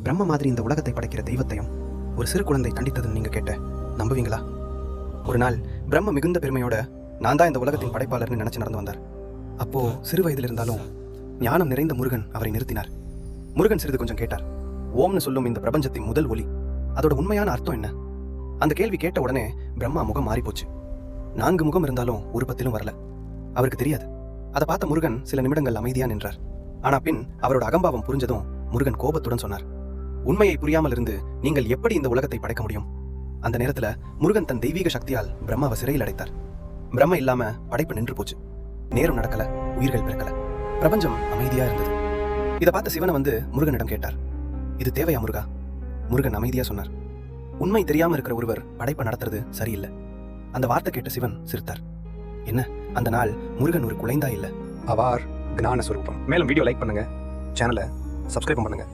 பிரம்ம மாதிரி இந்த உலகத்தை படைக்கிற தெய்வத்தையும் ஒரு சிறு குழந்தை தண்டித்ததுன்னு நீங்க கேட்ட நம்புவீங்களா? ஒரு நாள் பிரம்ம மிகுந்த பெருமையோட நான் தான் இந்த உலகத்தின் படைப்பாளர்னு நினைச்சு நடந்து வந்தார். அப்போ சிறு வயதில் இருந்தாலும் ஞானம் நிறைந்த முருகன் அவரை நிறுத்தினார். முருகன் சிறிது கொஞ்சம் கேட்டார். ஓம்னு சொல்லும் இந்த பிரபஞ்சத்தின் முதல் ஒலி, அதோட உண்மையான அர்த்தம் என்ன? அந்த கேள்வி கேட்ட உடனே பிரம்மா முகம் மாறி போச்சு. 4 முகம் இருந்தாலும் ஒரு பத்திலும் வரல. அவருக்கு தெரியாது. அதை பார்த்த முருகன் சில நிமிடங்கள் அமைதியா நின்றார். ஆனா பின் அவரோட அகம்பாவம் புரிஞ்சதும் முருகன் கோபத்துடன் சொன்னார், உண்மையை புரியாமல் இருந்து நீங்கள் எப்படி இந்த உலகத்தை படைக்க முடியும்? அந்த நேரத்துல முருகன் தன் தெய்வீக சக்தியால் பிரம்மாவை சிறையில் அடைத்தார். பிரம்ம இல்லாம படைப்பு நின்று போச்சு. நேரம் நடக்கல, உயிர்கள் பிறக்கல, பிரபஞ்சம் அமைதியா இருந்தது. இதை பார்த்த சிவனை வந்து முருகனிடம் கேட்டார், இது தேவையா முருகா? முருகன் அமைதியா சொன்னார், உண்மை தெரியாம இருக்கிற ஒருவர் படைப்பை நடத்துறது சரியில்லை. அந்த வார்த்தை கேட்ட சிவன் சிரித்தார். என்ன, அந்த நாள் முருகன் ஒரு குழந்தை இல்ல, அவார் ஞான ஸ்வரூபம். மேலும் வீடியோ லைக் பண்ணுங்க, சேனலை சப்ஸ்கிரைப் பண்ணுங்க.